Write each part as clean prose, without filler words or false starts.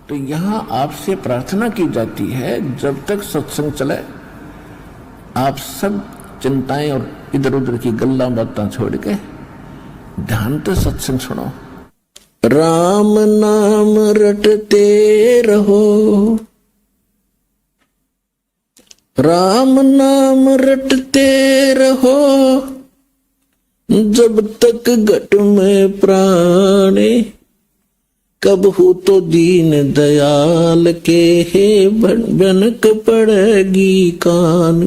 तो यहाँ आपसे प्रार्थना की जाती है, जब तक सत्संग चले आप सब चिंताएं और इधर उधर की गल्ला बातें छोड़ के ध्यान से सत्संग सुनो। राम नाम रटते रहो, राम नाम रटते रहो, जब तक घट में प्राणे, कब हो तो दीन दयाल के हे बनक पड़ेगी कान।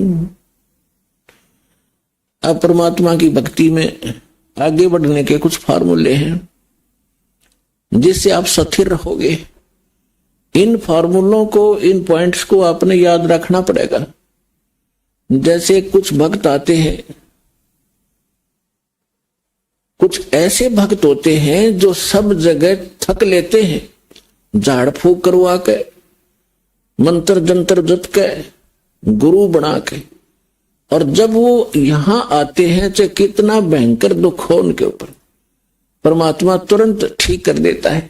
अब परमात्मा की भक्ति में आगे बढ़ने के कुछ फार्मूले हैं जिससे आप स्थिर रहोगे। इन फार्मूलों को, इन पॉइंट्स को आपने याद रखना पड़ेगा। जैसे कुछ भक्त आते हैं, कुछ ऐसे भक्त होते हैं जो सब जगह थक लेते हैं, झाड़ फूक करवा के, मंत्र जंतर जप के, गुरु बना के, और जब वो यहां आते हैं चाहे कितना भयंकर दुख हो उनके ऊपर, परमात्मा तुरंत ठीक कर देता है।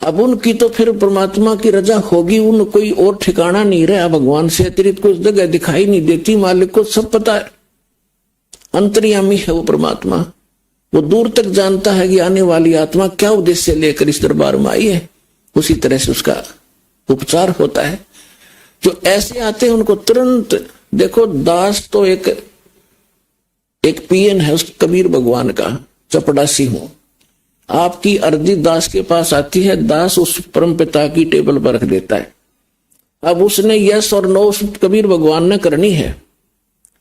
अब उनकी तो फिर परमात्मा की रजा होगी, उन कोई और ठिकाना नहीं रहा, भगवान से अतिरिक्त कुछ जगह दिखाई नहीं देती। मालिक को सब पता है, अंतर्यामी है वो परमात्मा। वो दूर तक जानता है कि आने वाली आत्मा क्या उद्देश्य लेकर इस दरबार में आई है, उसी तरह से उसका उपचार होता है। जो ऐसे आते हैं उनको तुरंत देखो। दास तो एक पीएन है उस कबीर भगवान का, चपड़ासी हूं। आपकी अर्जी दास के पास आती है, दास उस परम पिता की टेबल पर रख देता है। अब उसने यस और नो उस कबीर भगवान ने करनी है,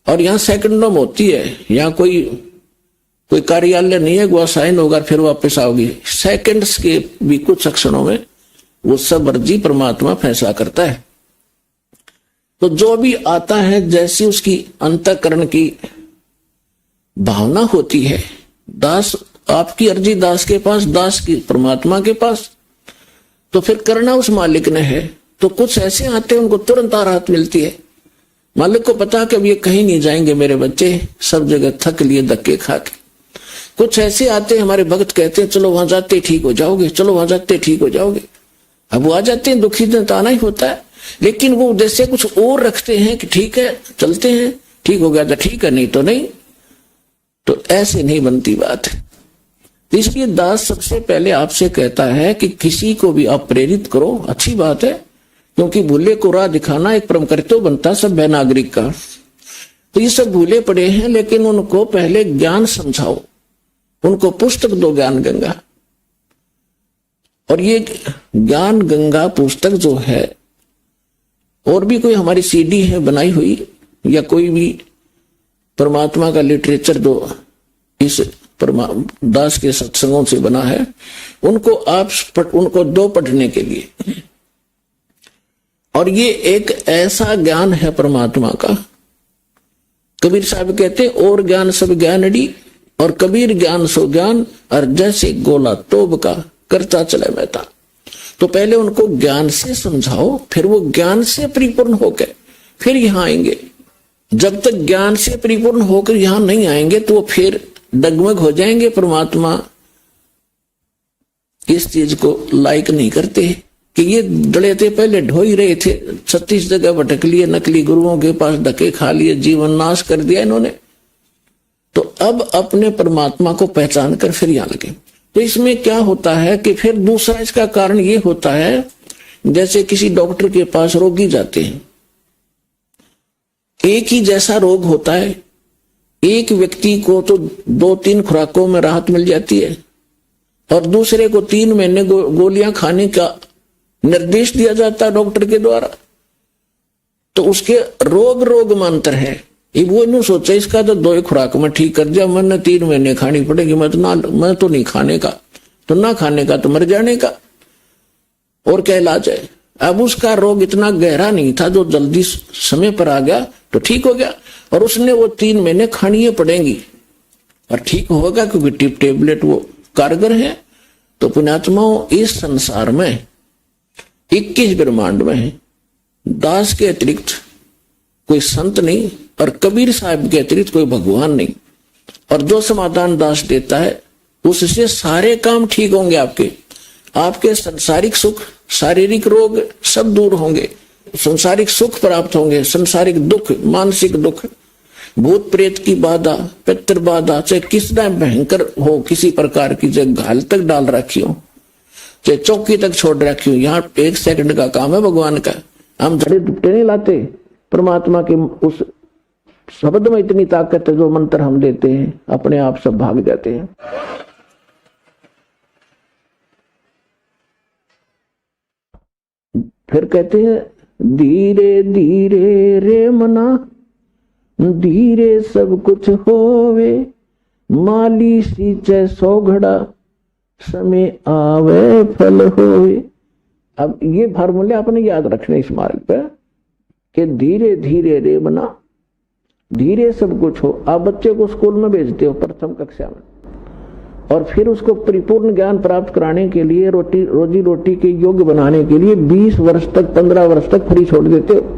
और यहां सेकंडों में होती है। यहां कोई कार्यालय नहीं है, वो साइन होगा फिर वापस आओगी। सेकंड्स के भी कुछ क्षणों में वो सब अर्जी परमात्मा फैसला करता है। तो जो भी आता है, जैसी उसकी अंतःकरण की भावना होती है, दास आपकी अर्जी दास के पास, दास की परमात्मा के पास, तो फिर करना उस मालिक ने है। तो कुछ ऐसे आते हैं उनको तुरंत राहत मिलती है। मालिक को पता कि अब ये कहीं नहीं जाएंगे मेरे बच्चे, सब जगह थक लिए धक्के खा के। कुछ ऐसे आते हैं, हमारे भक्त कहते हैं चलो वहां जाते ठीक हो जाओगे, चलो वहां जाते ठीक हो जाओगे। अब वो आ जाते हैं, दुखी तो आना ही होता है, लेकिन वो उद्देश्य कुछ और रखते हैं कि ठीक है चलते हैं, ठीक हो गया तो ठीक है, नहीं तो नहीं। तो ऐसे नहीं बनती बात है। तो इसलिए दास सबसे पहले आपसे कहता है कि किसी को भी आप प्रेरित करो, अच्छी बात है, क्योंकि भूले को राह दिखाना एक परम कर्तव्य बनता सभ्य नागरिक का। तो ये सब भूले पड़े हैं, लेकिन उनको पहले ज्ञान समझाओ, उनको पुस्तक दो ज्ञान गंगा। और ये ज्ञान गंगा पुस्तक जो है, और भी कोई हमारी सीडी है बनाई हुई, या कोई भी परमात्मा का लिटरेचर जो इस दास के सत्संगों से बना है, उनको उनको दो पढ़ने के लिए। और ये एक ऐसा ज्ञान है परमात्मा का, कबीर साहब कहते और ज्ञान सब ज्ञानड़ी, और कबीर ज्ञान सो ज्ञान, और जैसे गोला तोब का करता चले महता। तो पहले उनको ज्ञान से समझाओ, फिर वो ज्ञान से परिपूर्ण होकर फिर यहां आएंगे। जब तक ज्ञान से परिपूर्ण होकर यहां नहीं आएंगे तो वो फिर डगमग हो जाएंगे। परमात्मा इस चीज को लाइक नहीं करते कि ये डले थे, पहले ढो ही रहे थे, 36 जगह भटक लिए, नकली गुरुओं के पास धक्के खा लिए, जीवन नाश कर दिया इन्होंने। तो अब अपने परमात्मा को पहचान कर फिर यहां लगे। तो इसमें क्या होता है कि फिर दूसरा इसका कारण ये होता है, जैसे किसी डॉक्टर के पास रोगी जाते हैं, एक ही जैसा रोग होता है, एक व्यक्ति को तो 2-3 खुराकों में राहत मिल जाती है, और दूसरे को 3 महीने गोलियां खाने का निर्देश दिया जाता है डॉक्टर के द्वारा। तो उसके रोग में अंतर है। वो यूं सोचा इसका तो 2 खुराक में ठीक कर दिया, मैंने 3 महीने खानी पड़ेगी, मैं तो नहीं खाने का, तो ना खाने का तो मर जाने का, और क्या इलाज है। अब उसका रोग इतना गहरा नहीं था, जो जल्दी समय पर आ गया तो ठीक हो गया, और उसने वो 3 महीने खानी पड़ेंगी और ठीक होगा, क्योंकि टेबलेट वो कारगर है। तो पुण्यात्माओं, इस संसार में 21 ब्रह्मांड में दास के अतिरिक्त कोई संत नहीं, और कबीर साहब के अतिरिक्त कोई भगवान नहीं। और जो समाधान दास देता है उससे सारे काम ठीक होंगे आपके। आपके संसारिक सुख, शारीरिक रोग सब दूर होंगे, संसारिक सुख प्राप्त होंगे, संसारिक दुख, मानसिक दुख, भूत प्रेत की बाधा, पितृ बाधा, चाहे किस टाइम भयंकर हो, किसी प्रकार की, चाहे घाल तक डाल रखी हो, चाहे चौकी तक छोड़ रखी हो, यहाँ 1 सेकंड का काम है भगवान का। हम झड़े दुपटे नहीं लाते, परमात्मा के उस शब्द में इतनी ताकत है, जो मंत्र हम देते हैं अपने आप सब भाग जाते हैं। फिर कहते हैं धीरे धीरे रे मना, धीरे सब कुछ होवे, माली सींचे 100 घड़ा, समय आवे फल होवे। अब ये फार्मूले आपने याद रखने इस मार्ग पर कि धीरे धीरे रे मना, धीरे सब कुछ हो। आप बच्चे को स्कूल में भेजते हो प्रथम कक्षा में, और फिर उसको परिपूर्ण ज्ञान प्राप्त कराने के लिए, रोजी रोटी के योग्य बनाने के लिए 20 वर्ष तक, 15 वर्ष तक फ्री छोड़ देते हो।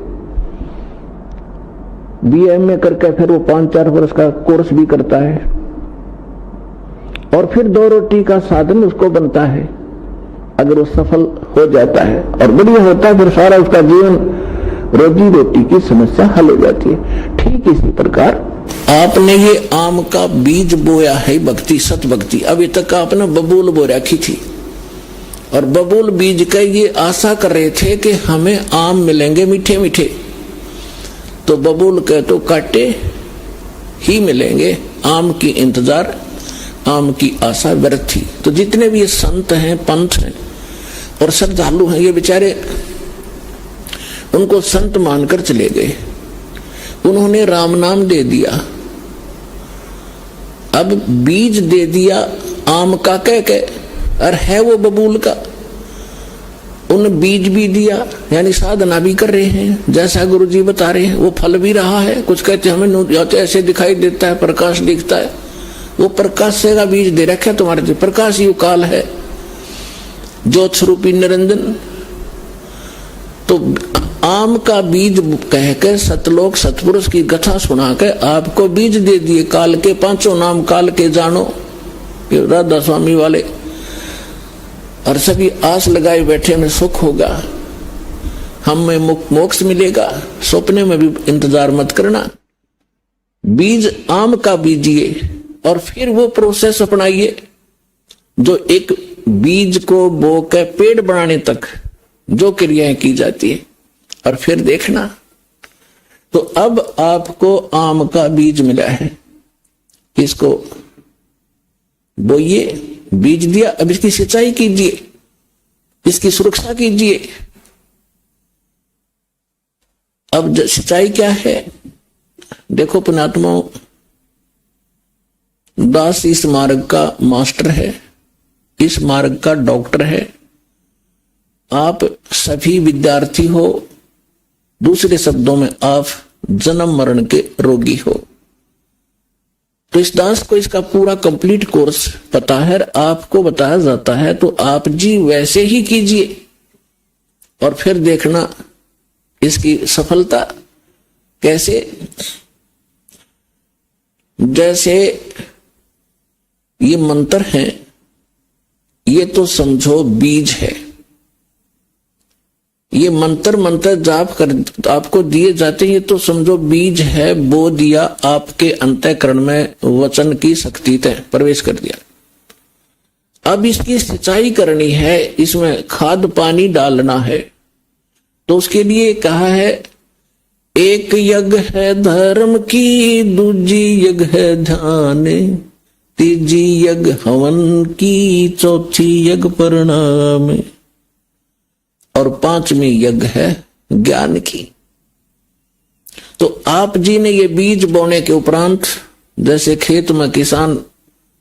BA करके फिर वो 5-4 वर्ष का कोर्स भी करता है, और फिर 2 रोटी का साधन उसको बनता है। अगर वो सफल हो जाता है और बढ़िया होता है, फिर सारा उसका जीवन रोजी रोटी की समस्या हल हो जाती है। ठीक इसी प्रकार आपने ये आम का बीज बोया है, भक्ति, सत भक्ति। अभी तक आपने बबूल बो रखी थी, और बबूल बीज का ये आशा कर रहे थे कि हमें आम मिलेंगे मीठे मीठे, तो बबूल के तो काटे ही मिलेंगे। आम की इंतजार, आम की आशा व्यर्थ थी। तो जितने भी ये संत हैं, पंथ हैं और श्रद्धालु हैं, ये बेचारे उनको संत मानकर चले गए, उन्होंने राम नाम दे दिया, अब बीज दे दिया आम का कह के, और है वो बबूल का। उन बीज भी दिया, यानी साधना भी कर रहे हैं जैसा गुरु जी बता रहे हैं, वो फल भी रहा है। कुछ कहते हैं हमें या तो ऐसे दिखाई देता है, प्रकाश दिखता है, वो प्रकाश से का बीज दे रखा है तुम्हारे लिए। प्रकाश ही काल है, ज्योत स्वरूपी निरंजन। तो आम का बीज कहकर सतलोक सतपुरुष की कथा सुना के आपको बीज दे दिए। काल के 5 नाम काल के जानो, राधा स्वामी वाले, और सभी आस लगाए बैठे में सुख होगा, हमें मोक्ष मिलेगा, सपने में भी इंतजार मत करना। बीज आम का बीजिए और फिर वो प्रोसेस अपनाइए जो एक बीज को बो के पेड़ बनाने तक जो क्रियाएं की जाती है, और फिर देखना। तो अब आपको आम का बीज मिला है, इसको बोइए, बीज दिया, अब इसकी सिंचाई कीजिए, इसकी सुरक्षा कीजिए। अब सिंचाई क्या है देखो पुण्यात्मा, दास इस मार्ग का मास्टर है, इस मार्ग का डॉक्टर है। आप सभी विद्यार्थी हो, दूसरे शब्दों में आप जन्म मरण के रोगी हो। तो इस दास को इसका पूरा कंप्लीट कोर्स पता है, आपको बताया जाता है, तो आप जी वैसे ही कीजिए और फिर देखना इसकी सफलता कैसे। जैसे ये मंत्र है, ये तो समझो बीज है। ये मंत्र जाप कर आपको दिए जाते हैं, ये तो समझो बीज है, बो दिया आपके अंतःकरण में, वचन की शक्ति तय प्रवेश कर दिया। अब इसकी सिंचाई करनी है, इसमें खाद पानी डालना है। तो उसके लिए कहा है, एक यज्ञ है धर्म की, दूजी यज्ञ है ध्यान, तीजी यज्ञ हवन की, चौथी यज्ञ परिणाम, और 5वीं यज्ञ है ज्ञान की। तो आप जी ने ये बीज बोने के उपरांत, जैसे खेत में किसान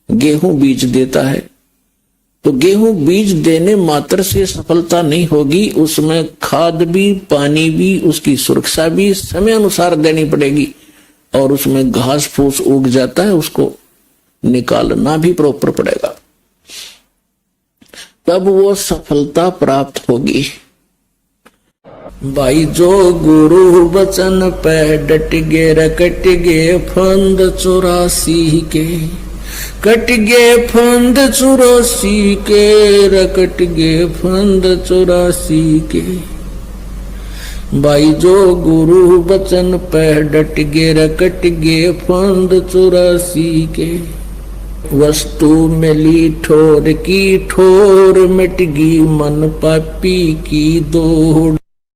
गेहूं बीज देता है, तो गेहूं बीज देने मात्र से सफलता नहीं होगी, उसमें खाद भी, पानी भी, उसकी सुरक्षा भी समय अनुसार देनी पड़ेगी, और उसमें घास फूस उग जाता है, उसको निकालना भी प्रॉपर पड़ेगा, तब वो सफलता प्राप्त होगी। भाई जो गुरु वचन पे डट गे रकट गे, फंद 84 के कट गे फंद 84 के, रकट गे फंद 84 के। भाई जो गुरु बचन पे डट गे, रकट गे फंद 84 के। वस्तु मिली ठोर की ठोर, मिट गई मन पापी की दौड़।